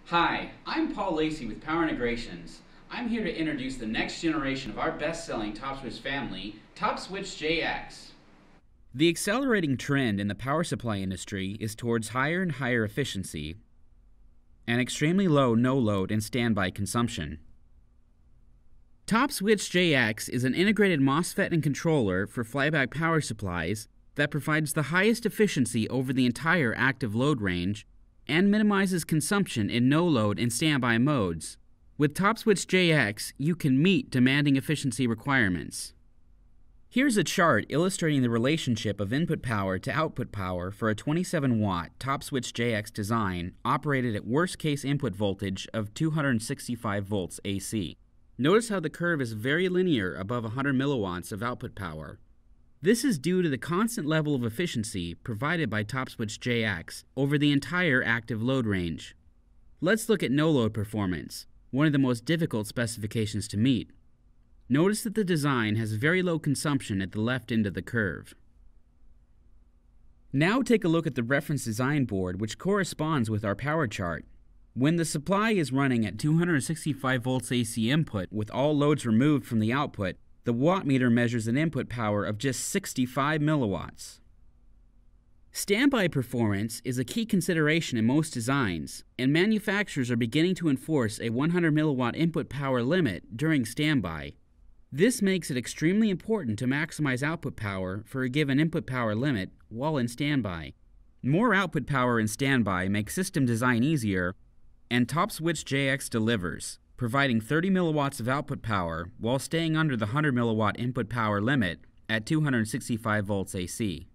Hi, I'm Paul Lacey with Power Integrations. I'm here to introduce the next generation of our best-selling TOPSwitch family, TOPSwitch-JX. The accelerating trend in the power supply industry is towards higher and higher efficiency and extremely low no-load and standby consumption. TOPSwitch-JX is an integrated MOSFET and controller for flyback power supplies that provides the highest efficiency over the entire active load range and minimizes consumption in no-load and standby modes. With TOPSwitch-JX, you can meet demanding efficiency requirements. Here's a chart illustrating the relationship of input power to output power for a 27-watt TOPSwitch-JX design operated at worst-case input voltage of 265 volts AC. Notice how the curve is very linear above 100 milliwatts of output power. This is due to the constant level of efficiency provided by TOPSwitch-JX over the entire active load range. Let's look at no-load performance, one of the most difficult specifications to meet. Notice that the design has very low consumption at the left end of the curve. Now take a look at the reference design board, which corresponds with our power chart. When the supply is running at 265 volts AC input with all loads removed from the output, the wattmeter measures an input power of just 65 milliwatts. Standby performance is a key consideration in most designs, and manufacturers are beginning to enforce a 100 milliwatt input power limit during standby. This makes it extremely important to maximize output power for a given input power limit while in standby. More output power in standby makes system design easier, and TOPSwitch-JX delivers, providing 30 milliwatts of output power while staying under the 100 milliwatt input power limit at 265 volts AC.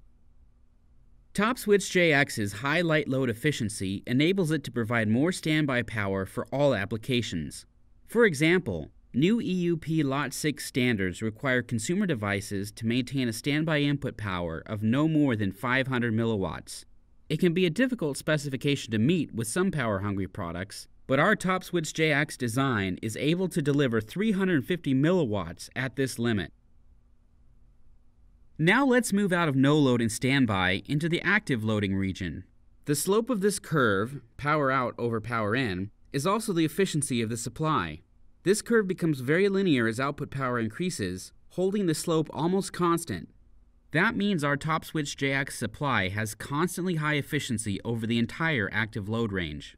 TOPSwitch-JX's high light load efficiency enables it to provide more standby power for all applications. For example, new EUP Lot 6 standards require consumer devices to maintain a standby input power of no more than 500 milliwatts. It can be a difficult specification to meet with some power-hungry products, but our TOPSwitch-JX design is able to deliver 350 milliwatts at this limit. Now let's move out of no-load and standby into the active loading region. The slope of this curve, power out over power in, is also the efficiency of the supply. This curve becomes very linear as output power increases, holding the slope almost constant. That means our TOPSwitch-JX supply has constantly high efficiency over the entire active load range.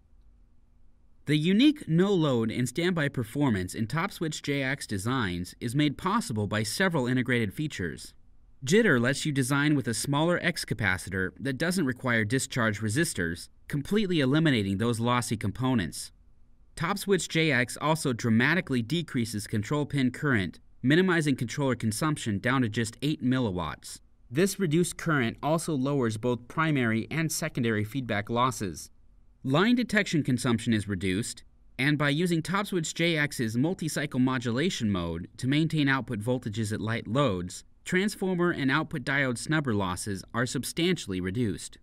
The unique no-load and standby performance in TOPSwitch-JX designs is made possible by several integrated features. Jitter lets you design with a smaller X capacitor that doesn't require discharge resistors, completely eliminating those lossy components. TOPSwitch-JX also dramatically decreases control pin current, minimizing controller consumption down to just 8 milliwatts. This reduced current also lowers both primary and secondary feedback losses. Line detection consumption is reduced, and by using TOPSwitch-JX's multi-cycle modulation mode to maintain output voltages at light loads, transformer and output diode snubber losses are substantially reduced.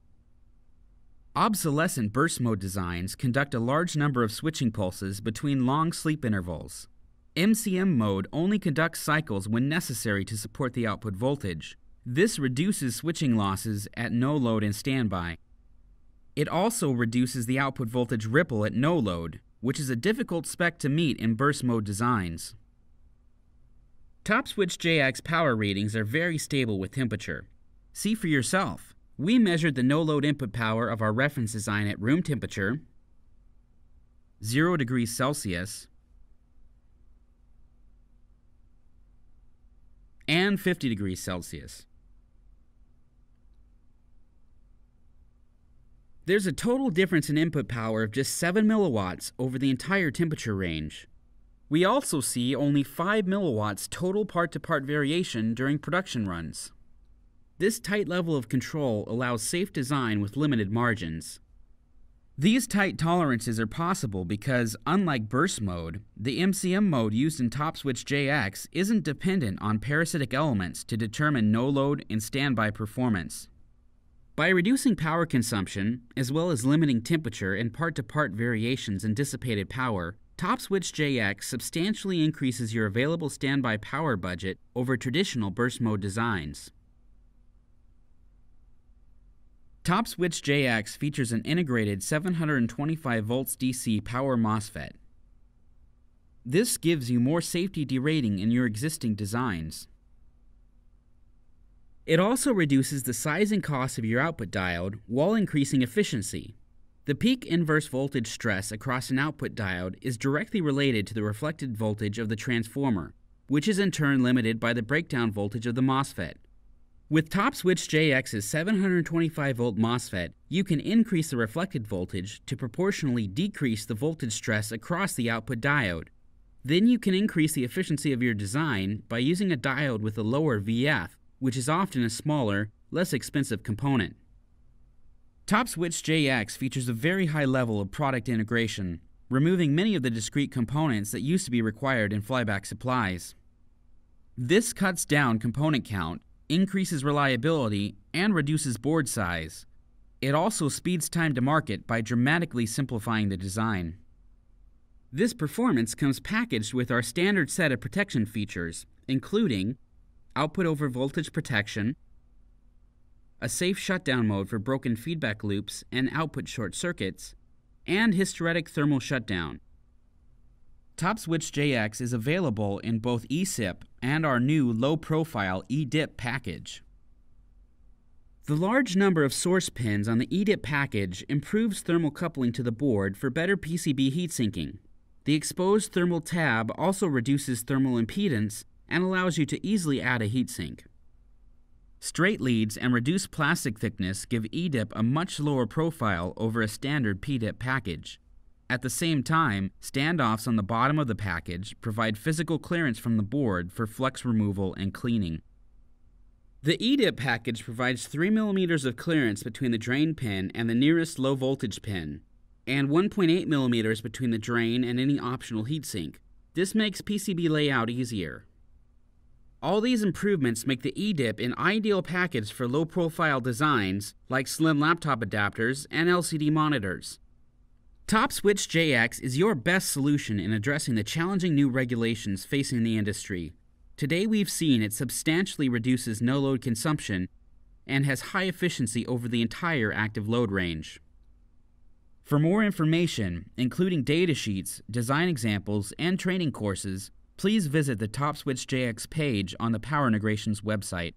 Obsolescent burst mode designs conduct a large number of switching pulses between long sleep intervals. MCM mode only conducts cycles when necessary to support the output voltage. This reduces switching losses at no load and standby. It also reduces the output voltage ripple at no load, which is a difficult spec to meet in burst mode designs. TOPSwitch-JX power readings are very stable with temperature. See for yourself. We measured the no-load input power of our reference design at room temperature, 0 degrees Celsius, and 50 degrees Celsius. There's a total difference in input power of just 7 milliwatts over the entire temperature range. We also see only 5 milliwatts total part-to-part variation during production runs. This tight level of control allows safe design with limited margins. These tight tolerances are possible because, unlike burst mode, the MCM mode used in TOPSwitch-JX isn't dependent on parasitic elements to determine no-load and standby performance. By reducing power consumption, as well as limiting temperature and part-to-part variations in dissipated power, TOPSwitch-JX substantially increases your available standby power budget over traditional burst mode designs. TOPSwitch-JX features an integrated 725 volts DC power MOSFET. This gives you more safety derating in your existing designs. It also reduces the size and cost of your output diode while increasing efficiency. The peak inverse voltage stress across an output diode is directly related to the reflected voltage of the transformer, which is in turn limited by the breakdown voltage of the MOSFET. With TOPSwitch-JX's 725 volt MOSFET, you can increase the reflected voltage to proportionally decrease the voltage stress across the output diode. Then you can increase the efficiency of your design by using a diode with a lower VF, which is often a smaller, less expensive component. TOPSwitch-JX features a very high level of product integration, removing many of the discrete components that used to be required in flyback supplies. This cuts down component count, increases reliability, and reduces board size. It also speeds time to market by dramatically simplifying the design. This performance comes packaged with our standard set of protection features, including output over voltage protection, a safe shutdown mode for broken feedback loops and output short circuits, and hysteretic thermal shutdown. TOPSwitch-JX is available in both eSIP and our new low-profile eDIP package. The large number of source pins on the eDIP package improves thermal coupling to the board for better PCB heat sinking. The exposed thermal tab also reduces thermal impedance and allows you to easily add a heatsink. Straight leads and reduced plastic thickness give eDIP a much lower profile over a standard PDIP package. At the same time, standoffs on the bottom of the package provide physical clearance from the board for flux removal and cleaning. The eDIP package provides 3 mm of clearance between the drain pin and the nearest low voltage pin, and 1.8 mm between the drain and any optional heatsink. This makes PCB layout easier. All these improvements make the eDIP an ideal package for low-profile designs like slim laptop adapters and LCD monitors. TOPSwitch-JX is your best solution in addressing the challenging new regulations facing the industry. Today we've seen it substantially reduces no-load consumption and has high efficiency over the entire active load range. For more information, including datasheets, design examples, and training courses, please visit the TOPSwitch-JX page on the Power Integrations website.